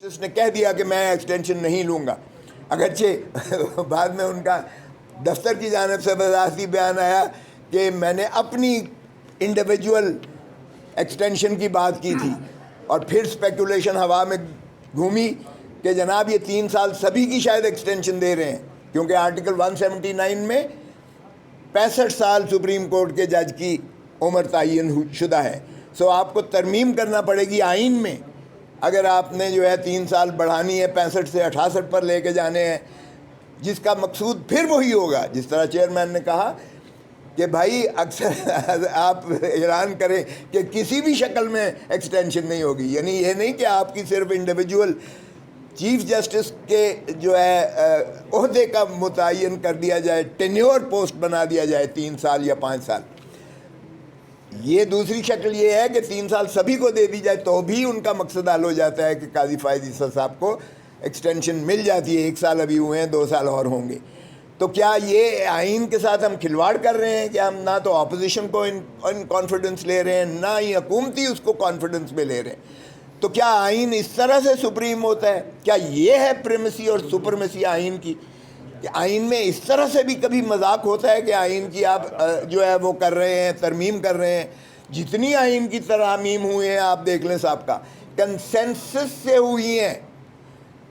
اس نے کہہ دیا کہ میں ایکسٹینشن نہیں لوں گا، اگرچہ بعد میں ان کا دفتر کی جانب سے وضاحتی بیان آیا کہ میں نے اپنی انڈیویجول ایکسٹینشن کی بات کی تھی، اور پھر اسپیکولیشن ہوا میں گھومی کہ جناب یہ 3 سال سبھی کی شاید ایکسٹینشن دے رہے ہیں، کیونکہ آرٹیکل 179 میں 65 سال سپریم کورٹ کے جج کی عمر تعین شدہ ہے. سو آپ کو ترمیم کرنا پڑے گی آئین میں اگر آپ نے جو ہے 3 سال بڑھانی ہے، 65 سے 68 پر لے کے جانے ہیں، جس کا مقصود پھر وہی ہوگا جس طرح چیئرمین نے کہا کہ بھائی اکثر آپ اعلان کریں کہ کسی بھی شکل میں ایکسٹینشن نہیں ہوگی، یعنی یہ نہیں کہ آپ کی صرف انڈیویجول چیف جسٹس کے جو ہے عہدے کا متعین کر دیا جائے، ٹینیور پوسٹ بنا دیا جائے 3 سال یا 5 سال. یہ دوسری شکل یہ ہے کہ 3 سال سبھی کو دے دی جائے تو بھی ان کا مقصد حل ہو جاتا ہے کہ قاضی فائز عیسیٰ صاحب کو ایکسٹینشن مل جاتی ہے. 1 سال ابھی ہوئے ہیں، 2 سال اور ہوں گے. تو کیا یہ آئین کے ساتھ ہم کھلواڑ کر رہے ہیں کہ ہم نہ تو اپوزیشن کو ان کانفیڈنس لے رہے ہیں، نہ ہی حکومتی اس کو کانفیڈنس میں لے رہے ہیں؟ تو کیا آئین اس طرح سے سپریم ہوتا ہے؟ کیا یہ ہے پریمیسی اور سپرمیسی آئین کی کہ آئین میں اس طرح سے بھی کبھی مذاق ہوتا ہے کہ آئین کی آپ جو ہے وہ کر رہے ہیں، ترمیم کر رہے ہیں؟ جتنی آئین کی ترامیم ہوئی ہیں آپ دیکھ لیں، صاحب کا کنسنسس سے ہوئی ہیں،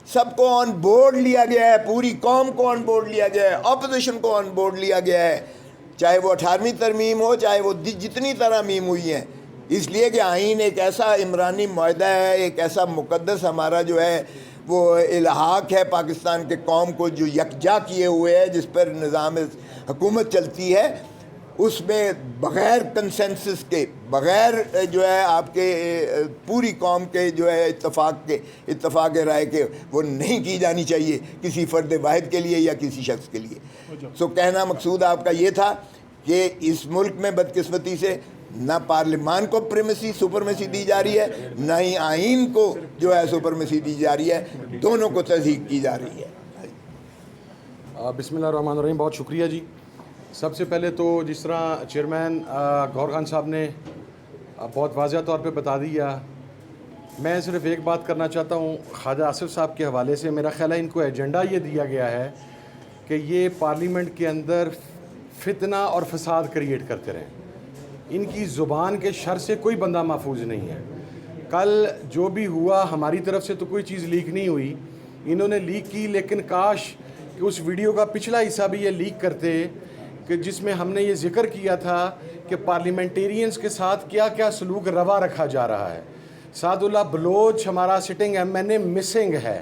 سب کو آن بورڈ لیا گیا ہے، پوری قوم کو آن بورڈ لیا گیا ہے، اپوزیشن کو آن بورڈ لیا گیا ہے، چاہے وہ 18ویں ترمیم ہو، چاہے وہ جتنی ترامیم ہوئی ہیں. اس لیے کہ آئین ایک ایسا عمرانی معاہدہ ہے، ایک ایسا مقدس ہمارا جو ہے وہ الحاق ہے پاکستان کے قوم کو جو یکجا کیے ہوئے ہے، جس پر نظام حکومت چلتی ہے. اس میں بغیر کنسنسس کے، بغیر جو ہے آپ کے پوری قوم کے جو ہے اتفاق رائے کے وہ نہیں کی جانی چاہیے کسی فرد واحد کے لیے یا کسی شخص کے لیے. سو کہنا مقصود آپ کا یہ تھا کہ اس ملک میں بدقسمتی سے نہ پارلیمان کو پریمیسی سپرمیسی دی جا رہی ہے، نہ ہی آئین کو جو ہے سپرمیسی دی جا رہی ہے، دونوں کو تصدیق کی جا رہی ہے. بسم اللہ الرحمن الرحیم. بہت شکریہ جی. سب سے پہلے تو جس طرح چیئرمین گور خان صاحب نے بہت واضح طور پہ بتا دیا، میں صرف ایک بات کرنا چاہتا ہوں خواجہ آصف صاحب کے حوالے سے. میرا خیال ہے ان کو ایجنڈا یہ دیا گیا ہے کہ یہ پارلیمنٹ کے اندر فتنہ اور فساد کریٹ کرتے رہیں. ان کی زبان کے شر سے کوئی بندہ محفوظ نہیں ہے. کل جو بھی ہوا ہماری طرف سے تو کوئی چیز لیک نہیں ہوئی، انہوں نے لیک کی، لیکن کاش کہ اس ویڈیو کا پچھلا حصہ بھی یہ لیک کرتے کہ جس میں ہم نے یہ ذکر کیا تھا کہ پارلیمنٹیرینز کے ساتھ کیا کیا سلوک روا رکھا جا رہا ہے. سعد اللہ بلوچ ہمارا sitting M N A missing ہے،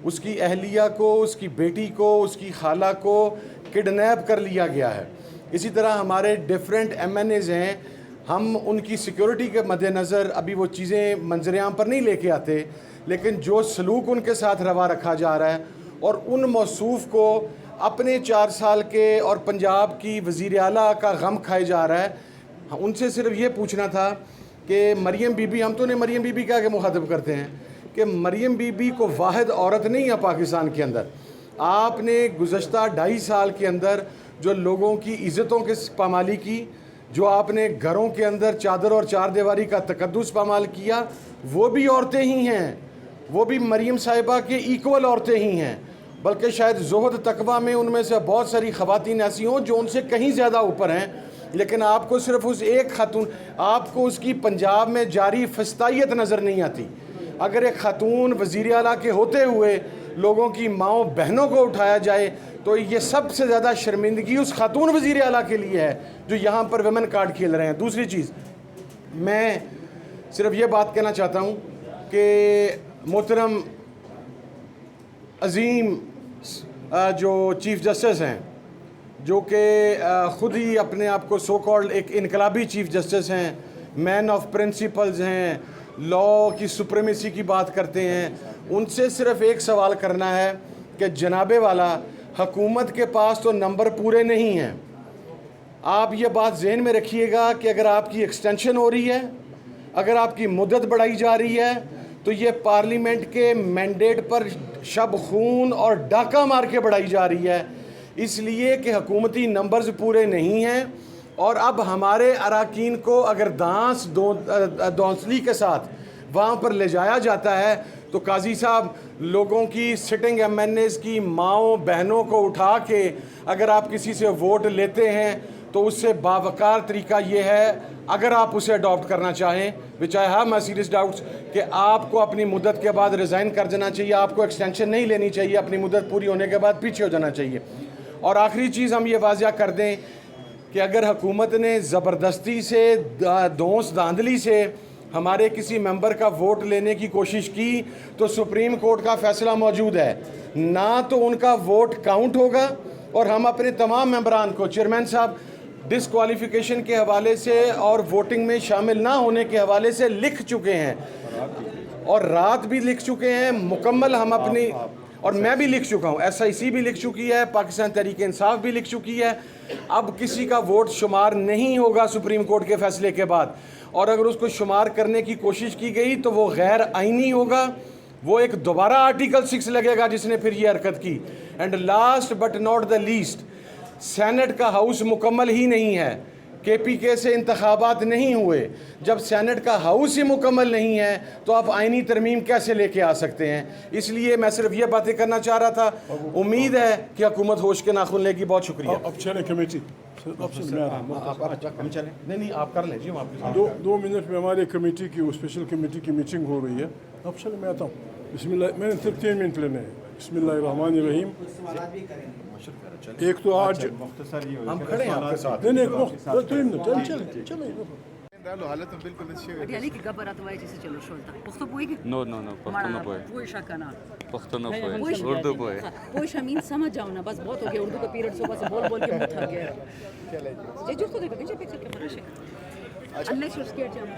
اس کی اہلیہ کو، اس کی بیٹی کو، اس کی خالہ کو کڈنیپ کر لیا گیا ہے. اسی طرح ہمارے ڈیفرنٹ ایم این ایز ہیں، ہم ان کی سیکیورٹی کے مد نظر ابھی وہ چیزیں منظر عام پر نہیں لے کے آتے، لیکن جو سلوک ان کے ساتھ روا رکھا جا رہا ہے اور ان موصوف کو اپنے 4 سال کے اور پنجاب کی وزیر اعلیٰ کا غم کھائے جا رہا ہے. ان سے صرف یہ پوچھنا تھا کہ مریم بی بی، ہم تو انہیں مریم بی بی کہہ کے مخاطب کرتے ہیں کہ مریم بی بی کو واحد عورت نہیں ہے پاکستان کے اندر. آپ نے گزشتہ 2.5 سال کے اندر جو لوگوں کی عزتوں کی پامالی کی، جو آپ نے گھروں کے اندر چادر اور 4 دیواری کا تقدس پامال کیا، وہ بھی عورتیں ہی ہیں، وہ بھی مریم صاحبہ کے ایکول عورتیں ہی ہیں. بلکہ شاید زہد تقویٰ میں ان میں سے بہت ساری خواتین ایسی ہوں جو ان سے کہیں زیادہ اوپر ہیں، لیکن آپ کو صرف اس ایک خاتون، آپ کو اس کی پنجاب میں جاری فسطائیت نظر نہیں آتی. اگر ایک خاتون وزیر اعلیٰ کے ہوتے ہوئے لوگوں کی ماؤں بہنوں کو اٹھایا جائے تو یہ سب سے زیادہ شرمندگی اس خاتون وزیر اعلیٰ کے لیے ہے جو یہاں پر ویمن کارڈ کھیل رہے ہیں. دوسری چیز، میں صرف یہ بات کہنا چاہتا ہوں کہ محترم عظیم جو چیف جسٹس ہیں، جو کہ خود ہی اپنے آپ کو سو کالڈ ایک انقلابی چیف جسٹس ہیں، مین آف پرنسپلز ہیں، لا کی سپریمیسی کی بات کرتے ہیں، ان سے صرف ایک سوال کرنا ہے کہ جناب والا، حکومت کے پاس تو نمبر پورے نہیں ہیں. آپ یہ بات ذہن میں رکھیے گا کہ اگر آپ کی ایکسٹینشن ہو رہی ہے، اگر آپ کی مدت بڑھائی جا رہی ہے، تو یہ پارلیمنٹ کے مینڈیٹ پر شب خون اور ڈاکہ مار کے بڑھائی جا رہی ہے، اس لیے کہ حکومتی نمبرز پورے نہیں ہیں. اور اب ہمارے اراکین کو اگر دانس دونسلی کے ساتھ وہاں پر لے جایا جاتا ہے تو قاضی صاحب لوگوں کی سٹنگ ایم این ایز کی ماؤں بہنوں کو اٹھا کے اگر آپ کسی سے ووٹ لیتے ہیں تو اس سے باوقار طریقہ یہ ہے اگر آپ اسے اڈاپٹ کرنا چاہیں which I have my serious doubts کہ آپ کو اپنی مدت کے بعد ریزائن کر دینا چاہیے, آپ کو ایکسٹینشن نہیں لینی چاہیے, اپنی مدت پوری ہونے کے بعد پیچھے ہو جانا چاہیے. اور آخری چیز ہم یہ واضح کر دیں کہ اگر حکومت نے زبردستی سے دھونس دھاندلی سے ہمارے کسی ممبر کا ووٹ لینے کی کوشش کی تو سپریم کورٹ کا فیصلہ موجود ہے, نہ تو ان کا ووٹ کاؤنٹ ہوگا اور ہم اپنے تمام ممبران کو, چیئرمین صاحب ڈسکوالیفیکیشن کے حوالے سے اور ووٹنگ میں شامل نہ ہونے کے حوالے سے لکھ چکے ہیں اور رات بھی لکھ چکے ہیں مکمل ہم اپنی, اور میں بھی لکھ چکا ہوں, ایس آئی سی بھی لکھ چکی ہے, پاکستان تحریک انصاف بھی لکھ چکی ہے. اب کسی کا ووٹ شمار نہیں ہوگا سپریم کورٹ کے فیصلے کے بعد, اور اگر اس کو شمار کرنے کی کوشش کی گئی تو وہ غیر آئینی ہوگا, وہ ایک دوبارہ آرٹیکل 6 لگے گا جس نے پھر یہ حرکت کی. And last but not the least, senate کا ہاؤس مکمل ہی نہیں ہے, کے پی کے سے انتخابات نہیں ہوئے. جب سینٹ کا ہاؤس ہی مکمل نہیں ہے تو آپ آئینی ترمیم کیسے لے کے آ سکتے ہیں؟ اس لیے میں صرف یہ باتیں کرنا چاہ رہا تھا. امید ہے کہ حکومت ہوش کے ناخن لے گی. بہت شکریہ. اب چلیں کمیٹی, نہیں آپ کر لیں جی, ہم آپ کے ساتھ. 2 منٹ میں ہمارے کمیٹی کی اسپیشل کمیٹی کی میٹنگ ہو رہی ہے. اب چلیں میں آتا ہوں. بسم اللہ, میں نے صرف 3 منٹ لینے ہیں. بسم اللہ الرحمن الرحیم. ایک تو آج ہم کھڑے ہیں آپ کے ساتھ. نہیں چلیں Ideali ki gabar atvaje se chalo sholta. Pokhto poi ki? No, Pakhto نہ پوئے. Poi shakana. پختو نہ پوئے, Urdu پوئے. Poi shamin samajh jao na, bas bahut ho gaya urdu ka period صبح سے بول کے منہ تھک گیا. جی جو تو دیکھو نیچے پکسل کے فرش ہے. Unless you're scared to have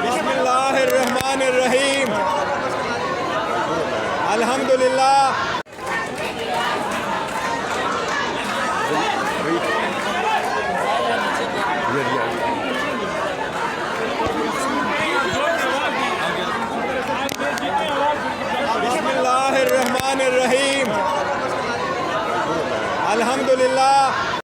بسم اللہ الرحمن الرحیم. الحمدللہ. بسم اللہ الرحمن الرحیم. الحمدللہ.